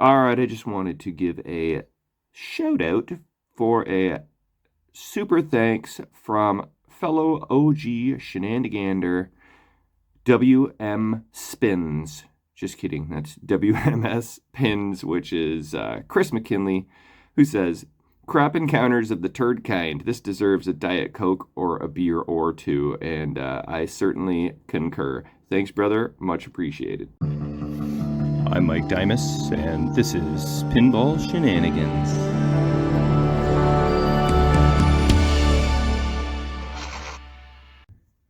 Alright, I just wanted to give a shout out for a super thanks from fellow OG shenanigander WM Spins. Just kidding, that's WMS Pins, which is Chris McKinley, who says, "Crap encounters of the turd kind. This deserves a Diet Coke or a beer or two," and I certainly concur. Thanks, brother. Much appreciated. I'm Mike Dimas, and this is Pinball Shenanigans.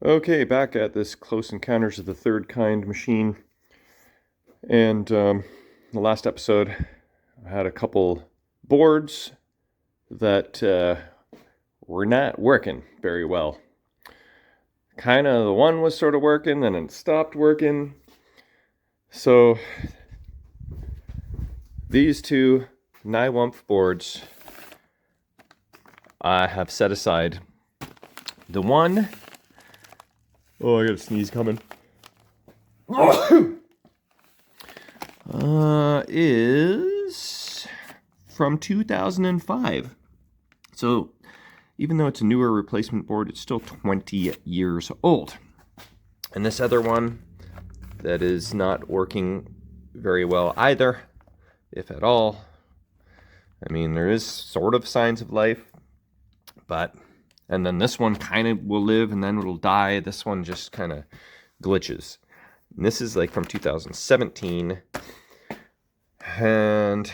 Okay, back at this Close Encounters of the Third Kind machine. And the last episode, I had a couple boards that were not working very well. Kind of the one was sort of working, then it stopped working. So these two NIWUMF boards I have set aside. The one, oh, I got a sneeze coming, is from 2005. So even though it's a newer replacement board, it's still 20 years old. And this other one that is not working very well either, if at all. I mean, there is sort of signs of life, but, and then this one kind of will live and then it'll die. This one just kind of glitches. And this is like from 2017, and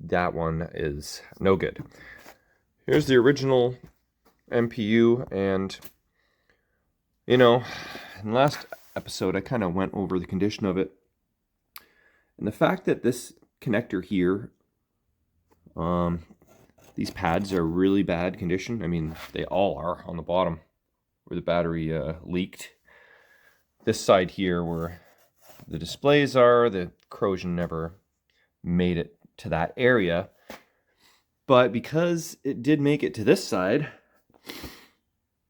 that one is no good. Here's the original MPU, and you know, in the last episode I kind of went over the condition of it, and the fact that this connector here, these pads are really bad condition. I mean, they all are on the bottom where the battery leaked. This side here where the displays are, the corrosion never made it to that area. But because it did make it to this side,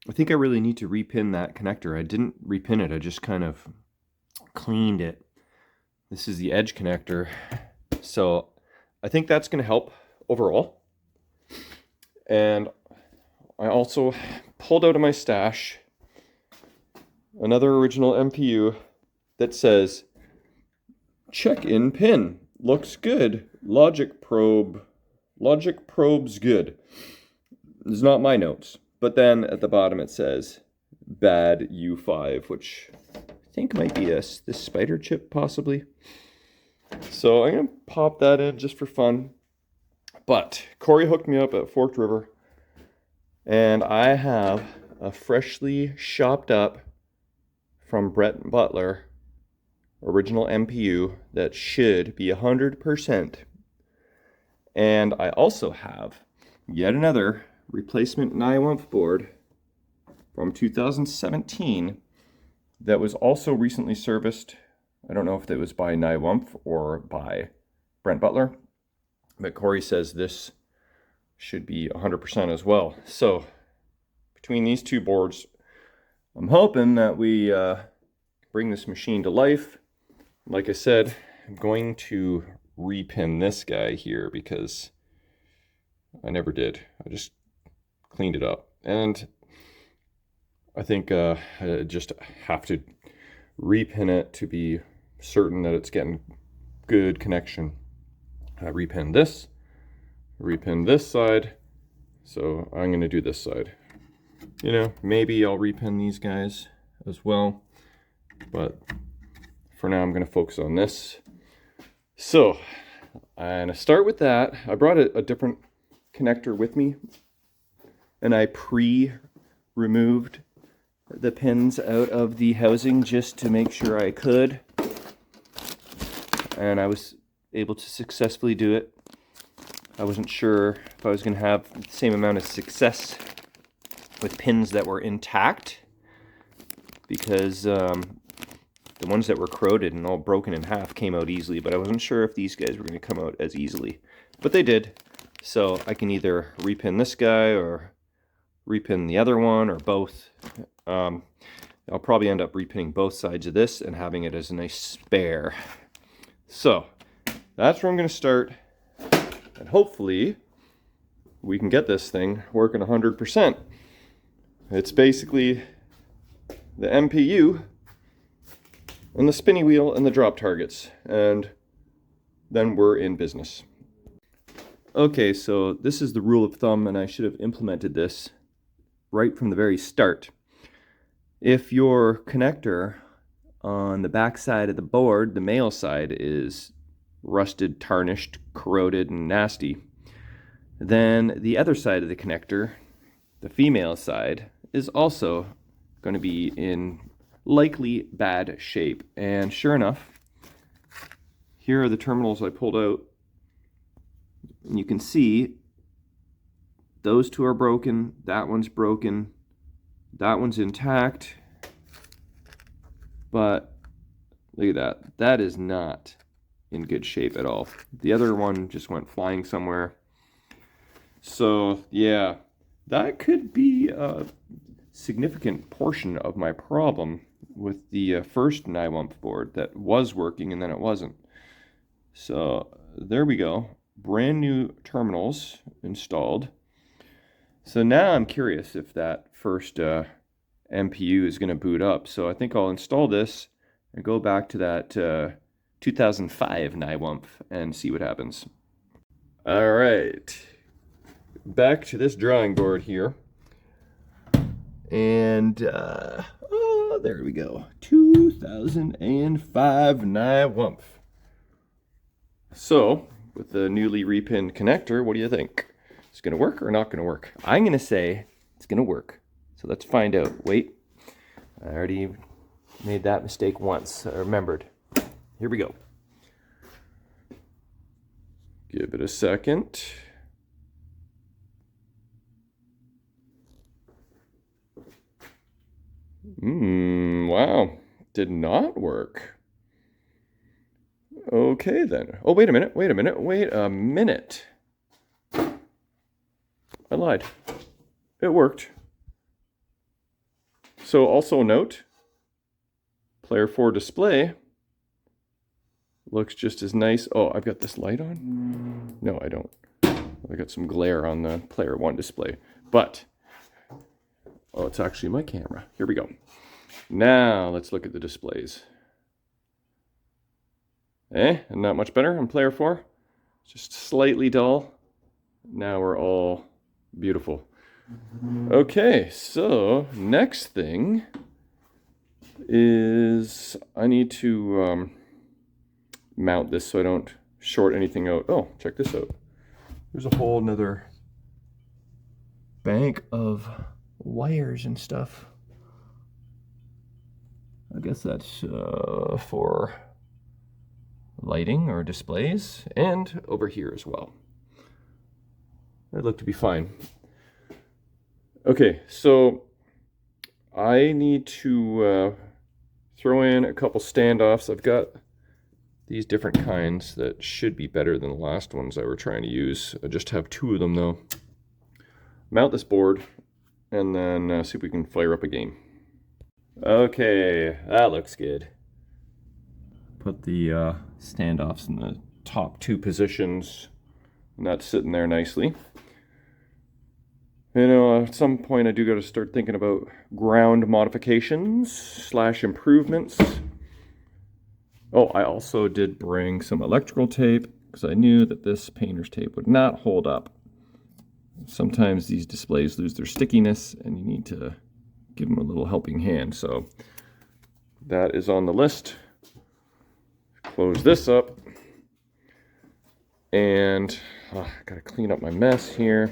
I think I really need to repin that connector. I didn't repin it, I just kind of cleaned it. This is the edge connector. So I think that's going to help overall. And I also pulled out of my stash another original MPU that says, "Check-in pin. Looks good. Logic probes good." It's not my notes. But then at the bottom it says, "Bad U5," which I think might be this spider chip possibly. So I'm going to pop that in just for fun. But Corey hooked me up at Forked River, and I have a freshly shopped up from Brett Butler original MPU that should be 100%. And I also have yet another replacement NIWUMF board from 2017 that was also recently serviced. I don't know if it was by NIWUMF or by Brent Butler, but Corey says this should be 100% as well. So between these two boards, I'm hoping that we bring this machine to life. Like I said, I'm going to repin this guy here because I never did. I just cleaned it up. And I think I just have to repin it to be certain that it's getting good connection. I repin this side, so I'm going to do this side. You know, maybe I'll repin these guys as well, but for now I'm going to focus on this. So I'm going to start with that. I brought a different connector with me, and I pre-removed the pins out of the housing just to make sure I could, and I was able to successfully do it. I wasn't sure if I was going to have the same amount of success with pins that were intact, because the ones that were corroded and all broken in half came out easily, but I wasn't sure if these guys were going to come out as easily. But they did, so I can either repin this guy or repin the other one, or both. I'll probably end up repinning both sides of this and having it as a nice spare. So that's where I'm going to start. And hopefully we can get this thing working 100%. It's basically the MPU and the spinny wheel and the drop targets, and then we're in business. Okay, so this is the rule of thumb, and I should have implemented this right from the very start. If your connector on the back side of the board, the male side, is rusted, tarnished, corroded, and nasty, then the other side of the connector, the female side, is also going to be in likely bad shape. And sure enough, here are the terminals I pulled out. And you can see those two are broken, that one's broken, that one's intact. But look at that. That is not in good shape at all. The other one just went flying somewhere. So yeah, that could be a significant portion of my problem with the first NIWUMP board that was working and then it wasn't. So there we go. Brand new terminals installed. So now I'm curious if that first MPU is going to boot up. So I think I'll install this and go back to that 2005 NIWUMP and see what happens. All right, back to this drawing board here. And oh, there we go. 2005 NIWUMP. So with the newly repinned connector, what do you think? It's going to work or not going to work? I'm going to say it's going to work. So let's find out. Wait, I already made that mistake once. I remembered. Here we go. Give it a second. Wow, did not work. Okay then. Oh, wait a minute. I lied. It worked. So also note, player 4 display looks just as nice. Oh, I've got this light on? No, I don't. I got some glare on the player 1 display. But, oh, it's actually my camera. Here we go. Now, let's look at the displays. And not much better on player 4. Just slightly dull. Now we're all beautiful. Okay, so next thing is I need to mount this so I don't short anything out. Oh, check this out. There's a whole nother bank of wires and stuff. I guess that's for lighting or displays, and over here as well. They look to be fine. Okay, so I need to throw in a couple standoffs. I've got these different kinds that should be better than the last ones I were trying to use. I just have 2 of them though. Mount this board and then see if we can fire up a game. Okay, that looks good. Put the standoffs in the top 2 positions, and that's sitting there nicely. You know, at some point I do got to start thinking about ground modifications / improvements. Oh, I also did bring some electrical tape because I knew that this painter's tape would not hold up. Sometimes these displays lose their stickiness and you need to give them a little helping hand. So that is on the list. Close this up. And I gotta clean up my mess here.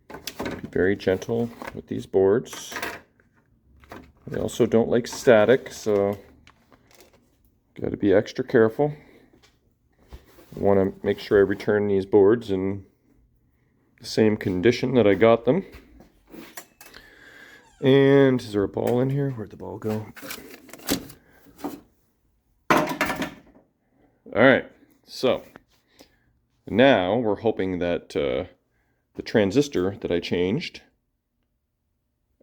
Be very gentle with these boards. They also don't like static, so got to be extra careful. I want to make sure I return these boards in the same condition that I got them. And is there a ball in here? Where'd the ball go? All right, so now we're hoping that the transistor that I changed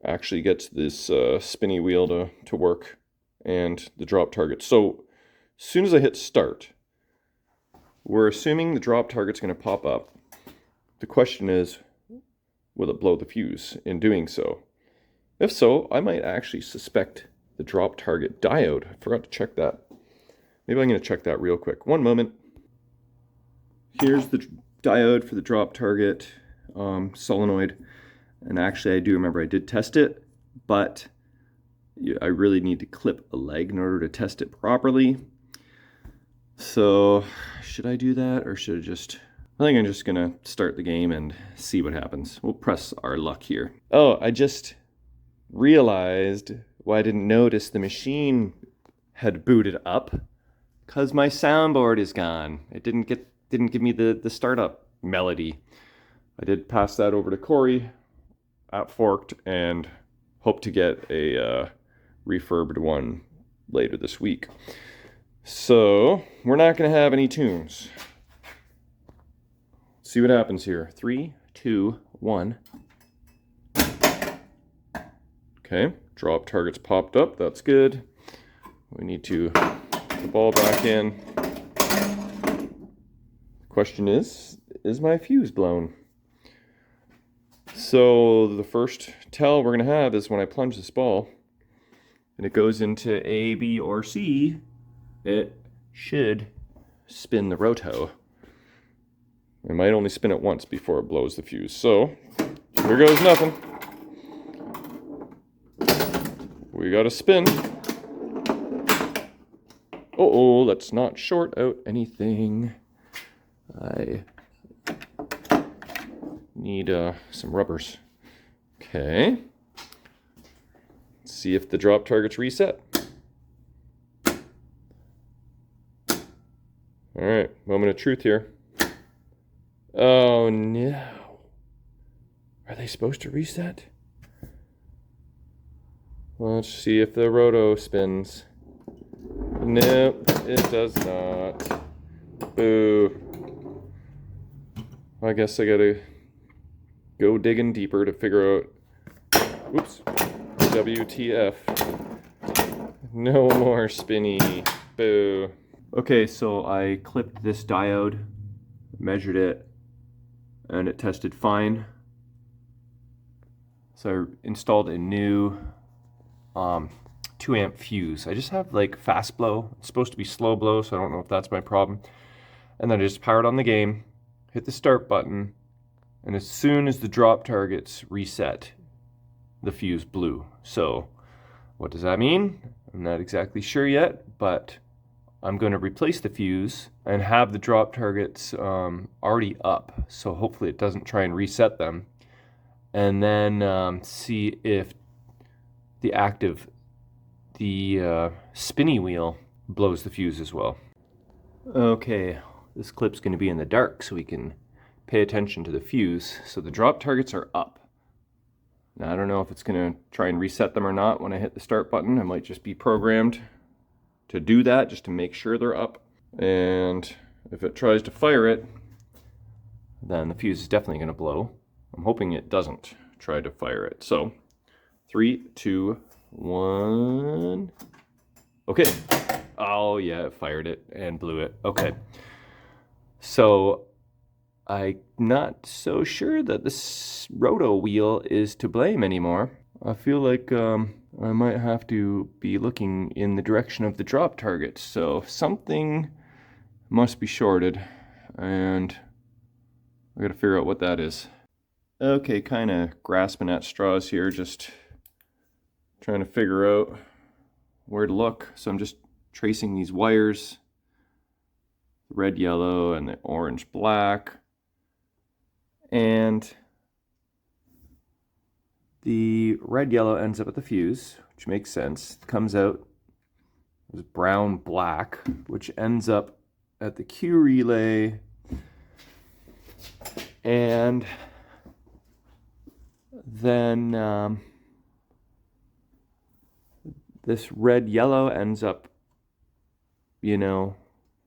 actually gets this spinny wheel to work and the drop target. So as soon as I hit start, we're assuming the drop target's going to pop up. The question is, will it blow the fuse in doing so? If so, I might actually suspect the drop target diode. I forgot to check that. Maybe I'm going to check that real quick. One moment. Here's the diode for the drop target solenoid. And actually, I do remember I did test it, but I really need to clip a leg in order to test it properly. So, should I do that, or should I just... I think I'm just going to start the game and see what happens. We'll press our luck here. Oh, I just realized why I didn't notice the machine had booted up, because my soundboard is gone. It didn't give me the startup melody. I did pass that over to Corey at Forked and hope to get a refurbed one later this week. So we're not going to have any tunes. See what happens here. 3, 2, 1. Okay, drop target's popped up. That's good. We need to put the ball back in. Question is my fuse blown? So the first tell we're going to have is when I plunge this ball and it goes into A, B, or C, it should spin the roto. It might only spin it once before it blows the fuse. So here goes nothing. We got a spin. Uh-oh, let's not short out anything. I need some rubbers. Okay. Let's see if the drop target's reset. All right, moment of truth here. Oh no. Are they supposed to reset? Let's see if the roto spins. Nope, it does not. Boo. I guess I gotta go digging deeper to figure out. Oops. WTF. No more spinny. Boo. Okay, so I clipped this diode, measured it, and it tested fine. So I installed a new 2 amp fuse. I just have like fast blow. It's supposed to be slow blow, so I don't know if that's my problem. And then I just powered on the game, hit the start button, and as soon as the drop targets reset, the fuse blew. So what does that mean? I'm not exactly sure yet, but I'm going to replace the fuse and have the drop targets already up. So hopefully it doesn't try and reset them. And then see if the spinny wheel blows the fuse as well. Okay, this clip's going to be in the dark so we can pay attention to the fuse. So the drop targets are up. Now I don't know if it's going to try and reset them or not when I hit the start button. I might just be programmed to do that just to make sure they're up. And if it tries to fire it, then the fuse is definitely going to blow. I'm hoping it doesn't try to fire it. So 3, 2, 1. Okay. Oh yeah, it fired it and blew it. Okay. So I'm not so sure that this roto wheel is to blame anymore. I feel like I might have to be looking in the direction of the drop target. So something must be shorted, and I gotta figure out what that is. Okay, kind of grasping at straws here, just trying to figure out where to look. So I'm just tracing these wires, the red, yellow, and the orange, black. And the red, yellow ends up at the fuse, which makes sense. It comes out as brown, black, which ends up at the Q relay. And then this red yellow ends up,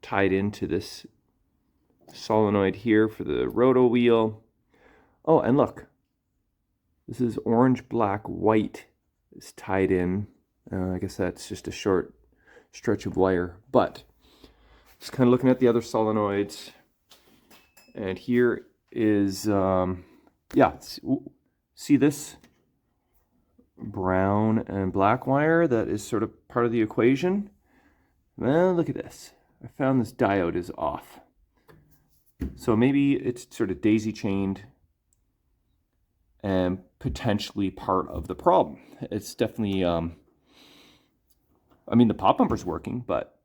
tied into this solenoid here for the roto wheel. Oh, and look, this is orange, black, white is tied in. I guess that's just a short stretch of wire, but Just kind of looking at the other solenoids. And here is, yeah, see this brown and black wire that is sort of part of the equation? Well, look at this. I found this diode is off. So maybe it's sort of daisy chained and potentially part of the problem. It's definitely, I mean, the pop bumper's working, but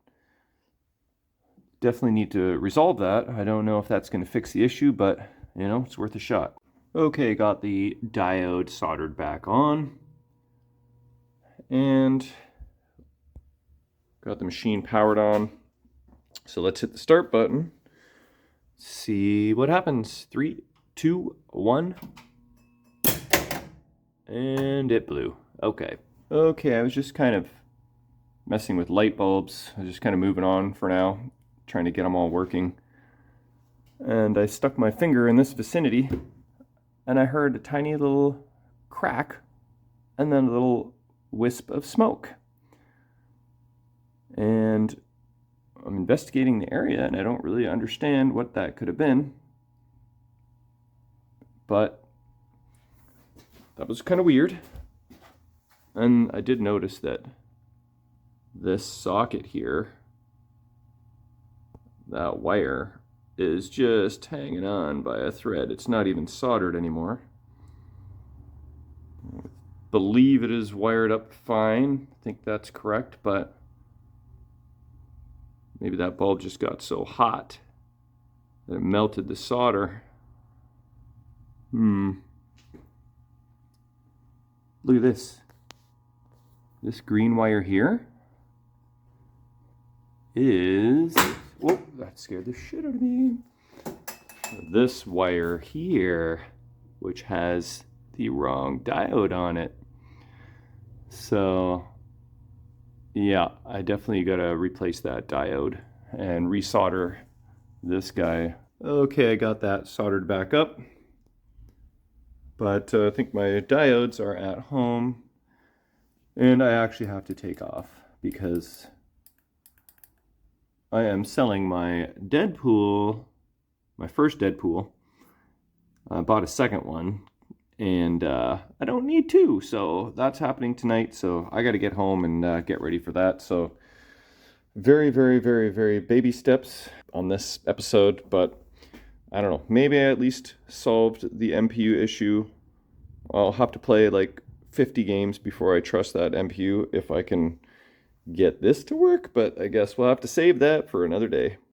definitely need to resolve that. I don't know if that's going to fix the issue, but, you know, it's worth a shot. Okay, got the diode soldered back on. And got the machine powered on. So let's hit the start button. See what happens. 3, 2, 1. And it blew. Okay. Okay, I was just kind of messing with light bulbs. I was just kind of moving on for now, trying to get them all working. And I stuck my finger in this vicinity, and I heard a tiny little crack, and then a little wisp of smoke. And I'm investigating the area, and I don't really understand what that could have been. But that was kind of weird. And I did notice that this socket here, that wire, is just hanging on by a thread. It's not even soldered anymore. I believe it is wired up fine. I think that's correct, but maybe that bulb just got so hot that it melted the solder. Look at this. This green wire here is... Whoa, that scared the shit out of me. This wire here, which has the wrong diode on it. So, yeah, I definitely gotta replace that diode and resolder this guy. Okay, I got that soldered back up. But I think my diodes are at home. And I actually have to take off because I am selling my Deadpool, my first Deadpool. I bought a second one, and I don't need two, so that's happening tonight. So I got to get home and get ready for that. So very, very, very, very baby steps on this episode, but I don't know. Maybe I at least solved the MPU issue. I'll have to play like 50 games before I trust that MPU if I can get this to work, but I guess we'll have to save that for another day.